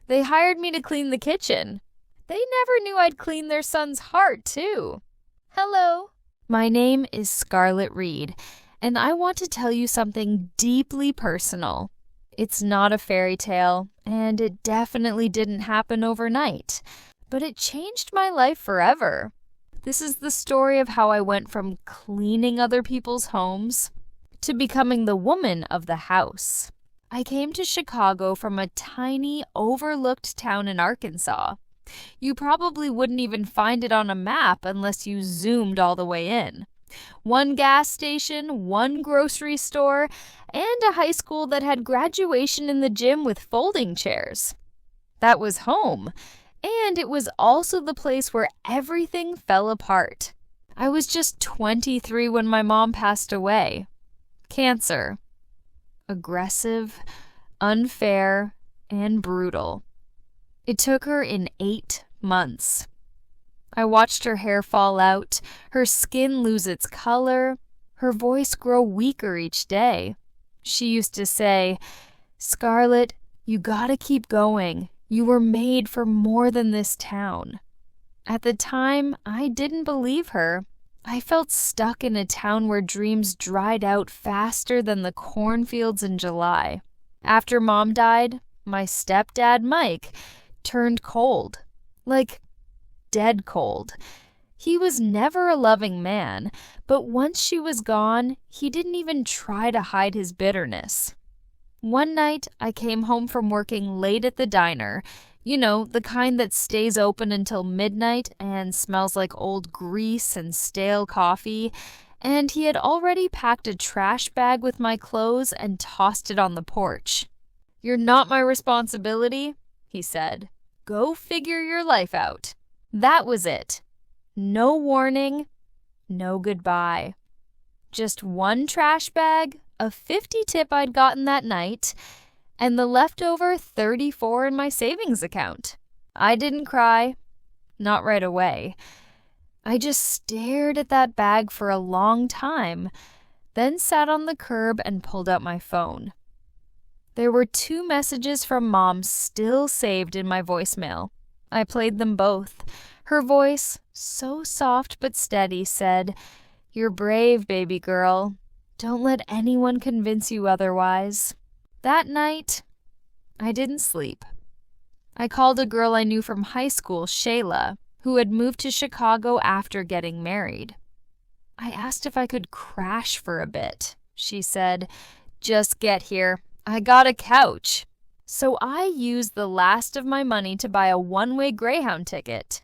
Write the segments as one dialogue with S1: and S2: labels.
S1: They hired me to clean the kitchen. They never knew I'd clean their son's heart, too. Hello. My name is Scarlett Reed, and I want to tell you something deeply personal. It's not a fairy tale, and it definitely didn't happen overnight, but it changed my life forever. This is the story of how I went from cleaning other people's homes to becoming the woman of the house. I came to Chicago from a tiny, overlooked town in Arkansas. You probably wouldn't even find it on a map unless you zoomed all the way in. One gas station, one grocery store, and a high school that had graduation in the gym with folding chairs. That was home, and it was also the place where everything fell apart. I was just 23 when my mom passed away. Cancer. Aggressive, unfair, and brutal. It took her in 8 months. I watched her hair fall out, her skin lose its color, her voice grow weaker each day. She used to say, "Scarlett, you gotta keep going. You were made for more than this town." At the time, I didn't believe her. I felt stuck in a town where dreams dried out faster than the cornfields in July. After Mom died, my stepdad, Mike, turned cold. Like, dead cold. He was never a loving man, but once she was gone, he didn't even try to hide his bitterness. One night, I came home from working late at the diner. You know, the kind that stays open until midnight and smells like old grease and stale coffee, and he had already packed a trash bag with my clothes and tossed it on the porch. "You're not my responsibility," he said. "Go figure your life out." That was it. No warning, no goodbye. Just one trash bag, a 50 tip I'd gotten that night, and the leftover 34 in my savings account. I didn't cry, not right away. I just stared at that bag for a long time, then sat on the curb and pulled out my phone. There were 2 messages from Mom still saved in my voicemail. I played them both. Her voice, so soft but steady, said, "You're brave, baby girl. Don't let anyone convince you otherwise." That night, I didn't sleep. I called a girl I knew from high school, Shayla, who had moved to Chicago after getting married. I asked if I could crash for a bit. She said, "Just get here. I got a couch." So I used the last of my money to buy a one-way Greyhound ticket.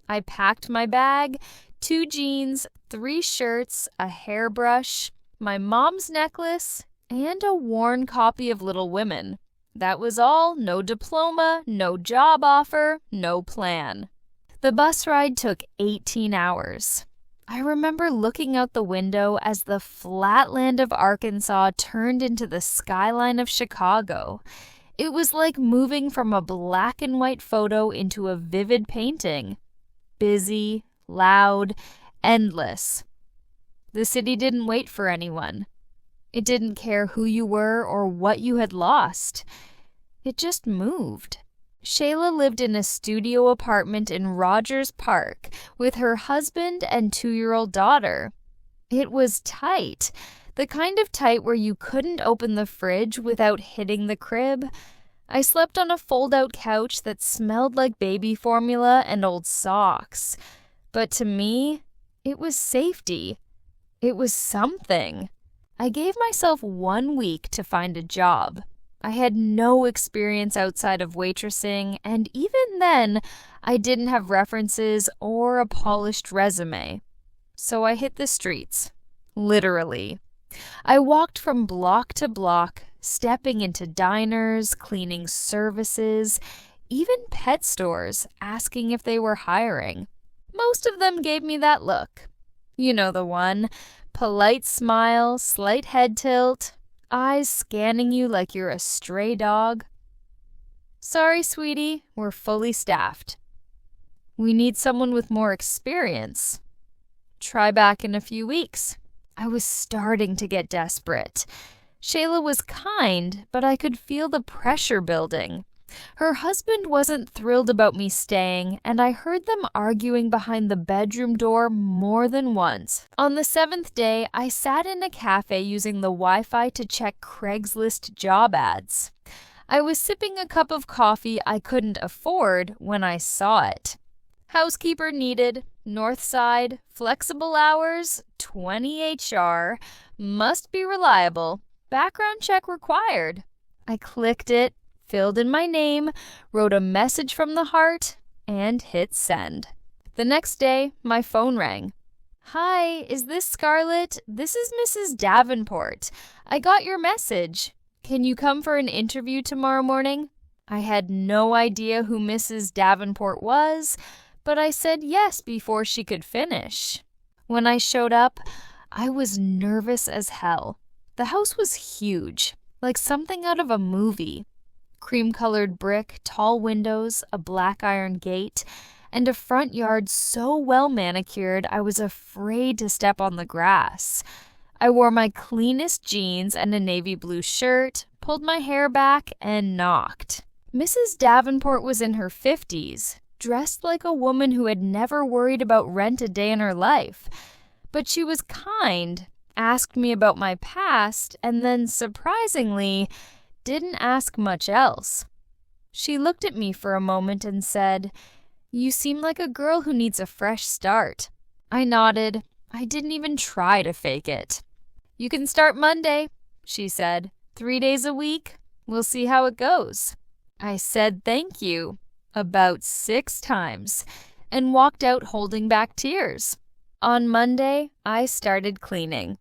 S1: I packed my bag, 2 jeans, 3 shirts, a hairbrush, my mom's necklace, and a worn copy of Little Women. That was all. No diploma, no job offer, no plan. The bus ride took 18 hours. I remember looking out the window as the flatland of Arkansas turned into the skyline of Chicago. It was like moving from a black and white photo into a vivid painting. Busy, loud, endless. The city didn't wait for anyone. It didn't care who you were or what you had lost. It just moved. Shayla lived in a studio apartment in Rogers Park with her husband and 2-year-old daughter. It was tight. The kind of tight where you couldn't open the fridge without hitting the crib. I slept on a fold-out couch that smelled like baby formula and old socks. But to me, it was safety. It was something. I gave myself 1 week to find a job. I had no experience outside of waitressing, and even then, I didn't have references or a polished resume. So I hit the streets. Literally. I walked from block to block, stepping into diners, cleaning services, even pet stores, asking if they were hiring. Most of them gave me that look. You know the one. Polite smile, slight head tilt, eyes scanning you like you're a stray dog. "Sorry, sweetie, we're fully staffed. We need someone with more experience. Try back in a few weeks." I was starting to get desperate. Shayla was kind, but I could feel the pressure building. Her husband wasn't thrilled about me staying, and I heard them arguing behind the bedroom door more than once. On the 7th day, I sat in a cafe using the Wi-Fi to check Craigslist job ads. I was sipping a cup of coffee I couldn't afford when I saw it. Housekeeper needed, North Side, flexible hours, 20 HR, must be reliable, background check required. I clicked it, filled in my name, wrote a message from the heart, and hit send. The next day, my phone rang. "Hi, is this Scarlett? This is Mrs. Davenport. I got your message. Can you come for an interview tomorrow morning?" I had no idea who Mrs. Davenport was, but I said yes before she could finish. When I showed up, I was nervous as hell. The house was huge, like something out of a movie. Cream-colored brick, tall windows, a black iron gate, and a front yard so well manicured I was afraid to step on the grass. I wore my cleanest jeans and a navy blue shirt, pulled my hair back, and knocked. Mrs. Davenport was in her 50s, dressed like a woman who had never worried about rent a day in her life. But she was kind, asked me about my past, and then, surprisingly, didn't ask much else. She looked at me for a moment and said, "You seem like a girl who needs a fresh start." I nodded. I didn't even try to fake it. "You can start Monday," she said. 3 days a week. We'll see how it goes." I said thank you about 6 times and walked out holding back tears. On Monday, I started cleaning.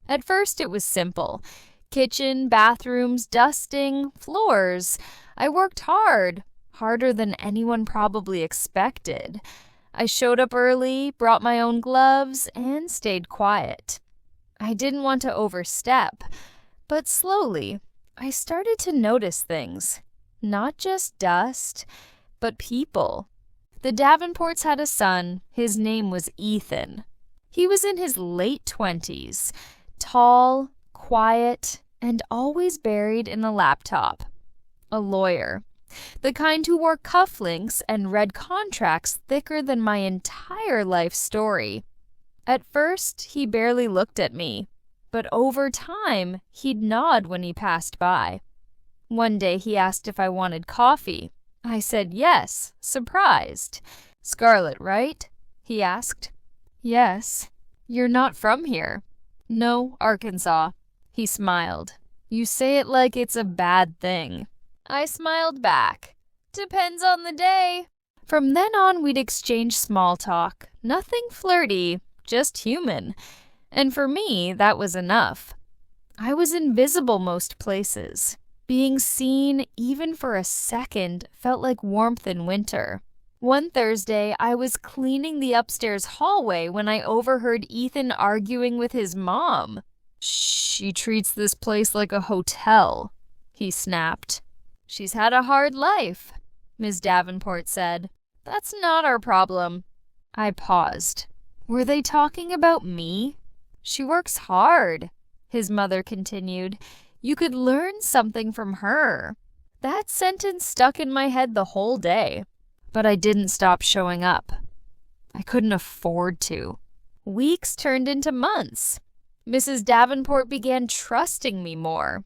S1: At first, it was simple. Kitchen, bathrooms, dusting, floors. I worked hard, harder than anyone probably expected. I showed up early, brought my own gloves, and stayed quiet. I didn't want to overstep, but slowly, I started to notice things. Not just dust, but people. The Davenports had a son. His name was Ethan. He was in his late 20s, tall, quiet, and always buried in a laptop. A lawyer. The kind who wore cufflinks and read contracts thicker than my entire life story. At first, he barely looked at me, but over time, he'd nod when he passed by. One day, he asked if I wanted coffee. I said yes, surprised. "Scarlett, right?" he asked. "Yes." "You're not from here." "No, Arkansas." He smiled. "You say it like it's a bad thing." I smiled back. "Depends on the day." From then on, we'd exchange small talk. Nothing flirty, just human. And for me, that was enough. I was invisible most places. Being seen, even for a second, felt like warmth in winter. One Thursday, I was cleaning the upstairs hallway when I overheard Ethan arguing with his mom. "She treats this place like a hotel," he snapped. "She's had a hard life," Ms. Davenport said. "That's not our problem." I paused. Were they talking about me? "She works hard," his mother continued. "You could learn something from her." That sentence stuck in my head the whole day. But I didn't stop showing up. I couldn't afford to. Weeks turned into months. Mrs. Davenport began trusting me more.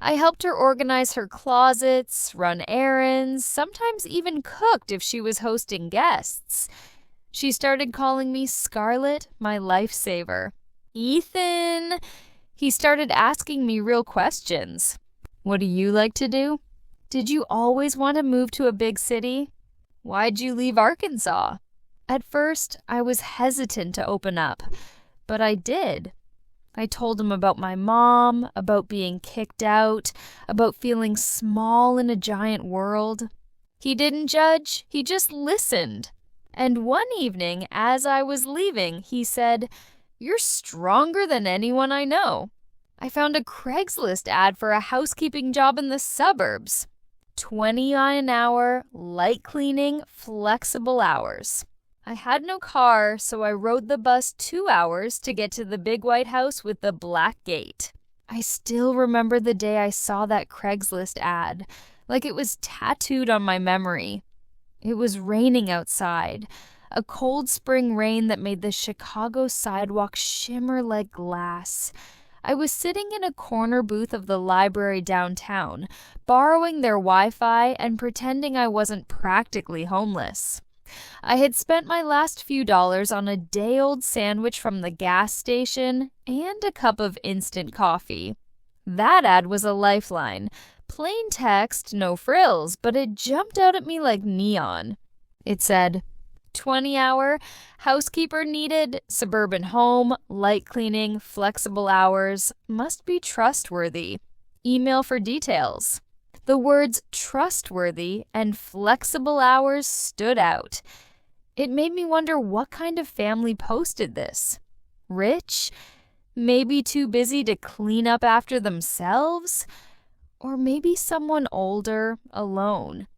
S1: I helped her organize her closets, run errands, sometimes even cooked if she was hosting guests. She started calling me Scarlett, my lifesaver. "Ethan!" He started asking me real questions. "What do you like to do? Did you always want to move to a big city? Why'd you leave Arkansas?" At first, I was hesitant to open up, but I did. I told him about my mom, about being kicked out, about feeling small in a giant world. He didn't judge, he just listened. And one evening, as I was leaving, he said, "You're stronger than anyone I know." I found a Craigslist ad for a housekeeping job in the suburbs. 20 an hour, light cleaning, flexible hours. I had no car, so I rode the bus 2 hours to get to the big white house with the black gate. I still remember the day I saw that Craigslist ad. like it was tattooed on my memory. It was raining outside, a cold spring rain that made the Chicago sidewalk shimmer like glass. I was sitting in a corner booth of the library downtown, borrowing their Wi-Fi and pretending I wasn't practically homeless. I had spent my last few dollars on a day-old sandwich from the gas station and a cup of instant coffee. That ad was a lifeline. Plain text, no frills, but it jumped out at me like neon. It said, 20-hour, housekeeper needed, suburban home, light cleaning, flexible hours, must be trustworthy. Email for details. The words trustworthy and flexible hours stood out. It made me wonder what kind of family posted this. Rich? Maybe too busy to clean up after themselves? Or maybe someone older, alone.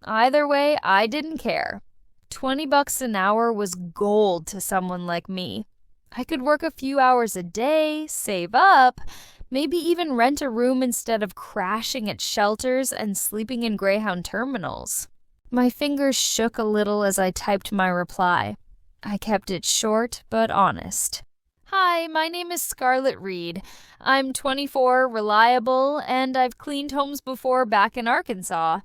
S1: Either way, I didn't care. $20 an hour was gold to someone like me. I could work a few hours a day, save up, maybe even rent a room instead of crashing at shelters and sleeping in Greyhound terminals. My fingers shook a little as I typed my reply. I kept it short but honest. Hi, my name is Scarlett Reed. I'm 24, reliable, and I've cleaned homes before back in Arkansas.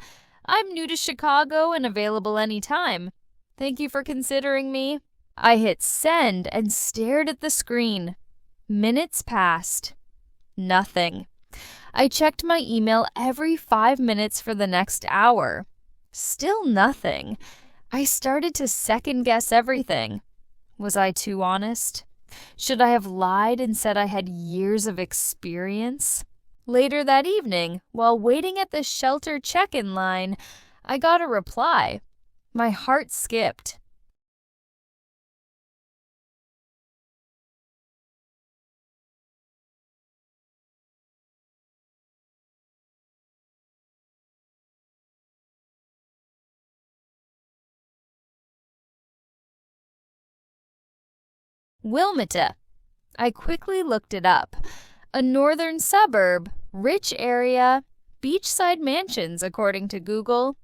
S1: I'm new to Chicago and available anytime. Thank you for considering me. I hit send and stared at the screen. Minutes passed. Nothing. I checked my email every 5 minutes for the next hour. Still nothing. I started to second-guess everything. Was I too honest? Should I have lied and said I had years of experience? Later that evening, while waiting at the shelter check-in line, I got a reply. My heart skipped. Wilmette. I quickly looked it up. A northern suburb, rich area, beachside mansions, according to Google.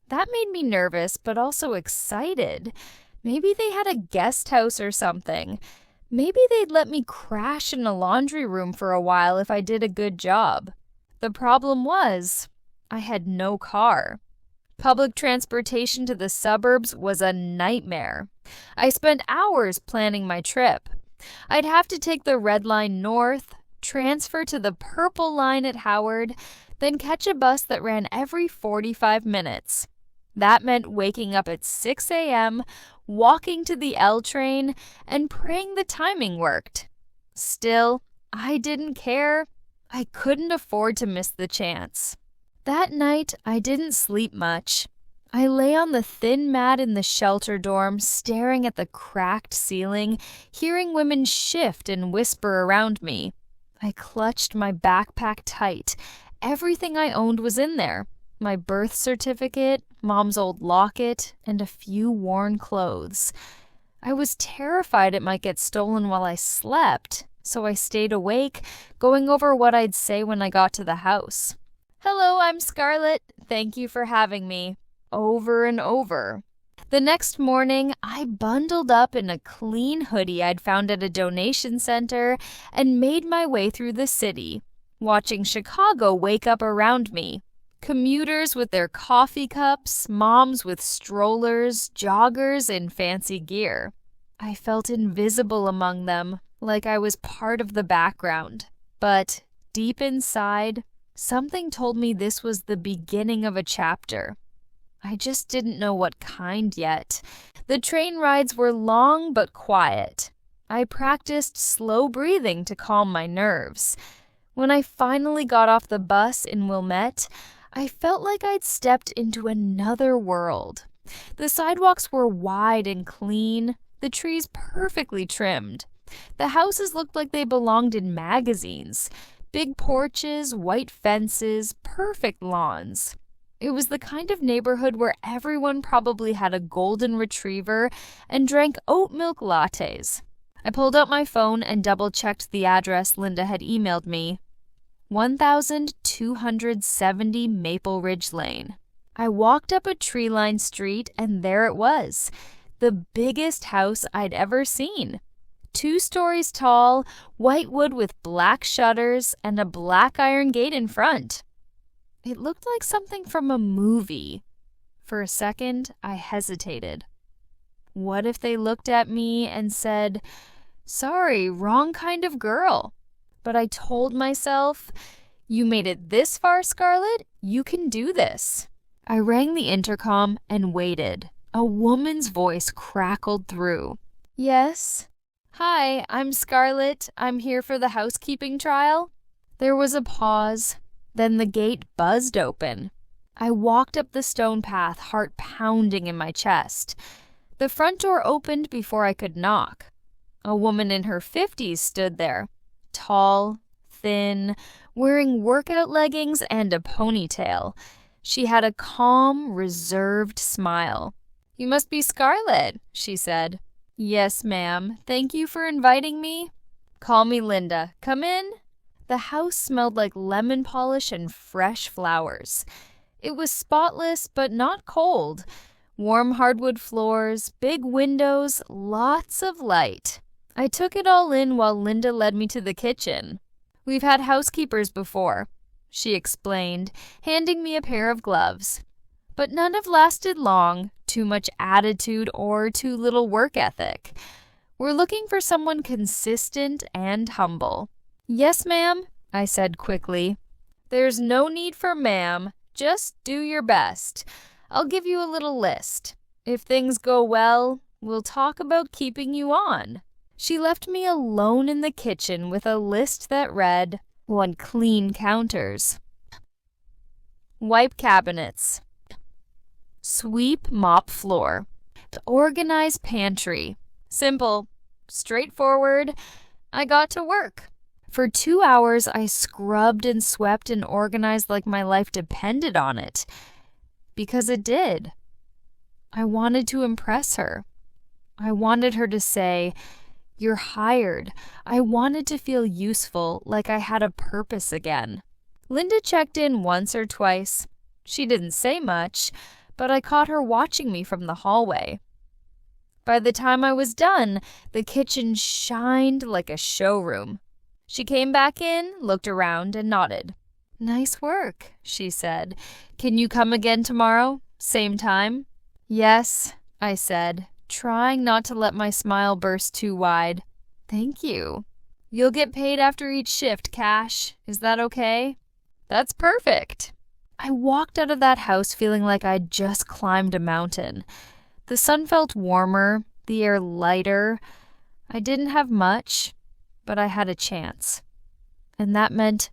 S1: That made me nervous, but also excited. Maybe they had a guest house or something. Maybe they'd let me crash in a laundry room for a while if I did a good job. The problem was, I had no car. Public transportation to the suburbs was a nightmare. I spent hours planning my trip. I'd have to take the Red Line north, transfer to the Purple Line at Howard, then catch a bus that ran every 45 minutes. That meant waking up at 6 a.m., walking to the L train, and praying the timing worked. Still, I didn't care. I couldn't afford to miss the chance. That night, I didn't sleep much. I lay on the thin mat in the shelter dorm, staring at the cracked ceiling, hearing women shift and whisper around me. I clutched my backpack tight. Everything I owned was in there. My birth certificate, Mom's old locket, and a few worn clothes. I was terrified it might get stolen while I slept, so I stayed awake, going over what I'd say when I got to the house. Hello, I'm Scarlett. Thank you for having me. Over and over. The next morning, I bundled up in a clean hoodie I'd found at a donation center and made my way through the city, watching Chicago wake up around me. Commuters with their coffee cups, moms with strollers, joggers in fancy gear. I felt invisible among them, like I was part of the background. But deep inside, something told me this was the beginning of a chapter. I just didn't know what kind yet. The train rides were long but quiet. I practiced slow breathing to calm my nerves. When I finally got off the bus in Wilmette, I felt like I'd stepped into another world. The sidewalks were wide and clean, the trees perfectly trimmed. The houses looked like they belonged in magazines. Big porches, white fences, perfect lawns. It was the kind of neighborhood where everyone probably had a golden retriever and drank oat milk lattes. I pulled out my phone and double-checked the address Linda had emailed me. 1270 Maple Ridge Lane. I walked up a tree-lined street and there it was, the biggest house I'd ever seen. 2 stories tall, white wood with black shutters, and a black iron gate in front. It looked like something from a movie. For a second, I hesitated. What if they looked at me and said, "Sorry, wrong kind of girl"? But I told myself, "You made it this far, Scarlett. You can do this." I rang the intercom and waited. A woman's voice crackled through. "Yes? Hi, I'm Scarlett. I'm here for the housekeeping trial." There was a pause. Then the gate buzzed open. I walked up the stone path, heart pounding in my chest. The front door opened before I could knock. A woman in her 50s stood there, tall, thin, wearing workout leggings and a ponytail. She had a calm, reserved smile. "You must be Scarlett," she said. "Yes, ma'am. Thank you for inviting me." "Call me Linda. Come in." The house smelled like lemon polish and fresh flowers. It was spotless but not cold. Warm hardwood floors, big windows, lots of light. I took it all in while Linda led me to the kitchen. "We've had housekeepers before," she explained, handing me a pair of gloves. "But none have lasted long, too much attitude or too little work ethic. We're looking for someone consistent and humble." "Yes, ma'am," I said quickly. "There's no need for ma'am. Just do your best. I'll give you a little list. If things go well, we'll talk about keeping you on." She left me alone in the kitchen with a list that read, 1 clean counters, wipe cabinets, sweep mop floor, organize pantry. Simple, straightforward. I got to work. For 2 hours, I scrubbed and swept and organized like my life depended on it. Because it did. I wanted to impress her. I wanted her to say, "You're hired." I wanted to feel useful, like I had a purpose again. Linda checked in once or twice. She didn't say much, but I caught her watching me from the hallway. By the time I was done, the kitchen shined like a showroom. She came back in, looked around, and nodded. "Nice work," she said. "Can you come again tomorrow? Same time?" "Yes," I said, trying not to let my smile burst too wide. "Thank you." "You'll get paid after each shift, cash. Is that okay?" "That's perfect." I walked out of that house feeling like I'd just climbed a mountain. The sun felt warmer, the air lighter. I didn't have much, but I had a chance. And that meant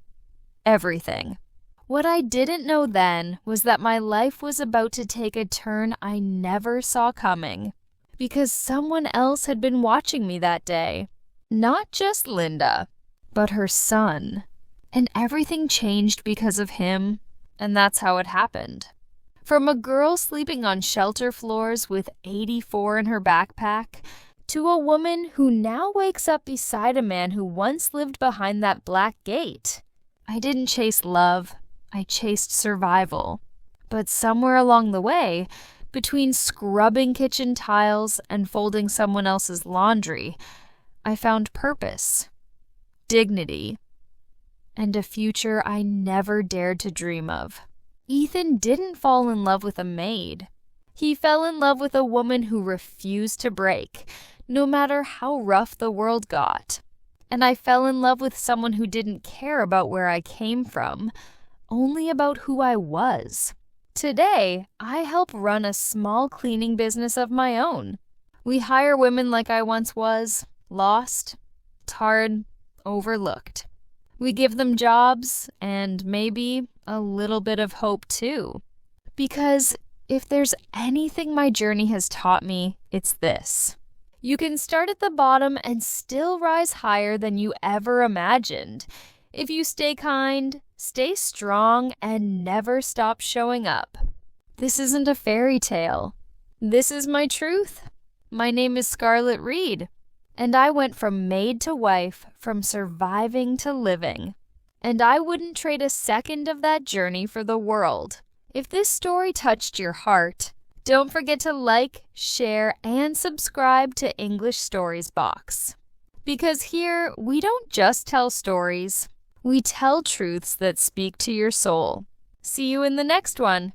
S1: everything. What I didn't know then was that my life was about to take a turn I never saw coming. Because someone else had been watching me that day. Not just Linda, but her son. And everything changed because of him, and that's how it happened. From a girl sleeping on shelter floors with 84 in her backpack, to a woman who now wakes up beside a man who once lived behind that black gate. I didn't chase love, I chased survival. But somewhere along the way, between scrubbing kitchen tiles and folding someone else's laundry, I found purpose, dignity, and a future I never dared to dream of. Ethan didn't fall in love with a maid. He fell in love with a woman who refused to break, no matter how rough the world got. And I fell in love with someone who didn't care about where I came from, only about who I was. Today, I help run a small cleaning business of my own. We hire women like I once was, lost, tarred, overlooked. We give them jobs and maybe a little bit of hope too. Because if there's anything my journey has taught me, it's this. You can start at the bottom and still rise higher than you ever imagined. If you stay kind, stay strong, and never stop showing up. This isn't a fairy tale. This is my truth. My name is Scarlett Reed, and I went from maid to wife, from surviving to living. and I wouldn't trade a second of that journey for the world. If this story touched your heart, don't forget to like, share, and subscribe to English Stories Box. Because here, we don't just tell stories, we tell truths that speak to your soul. See you in the next one.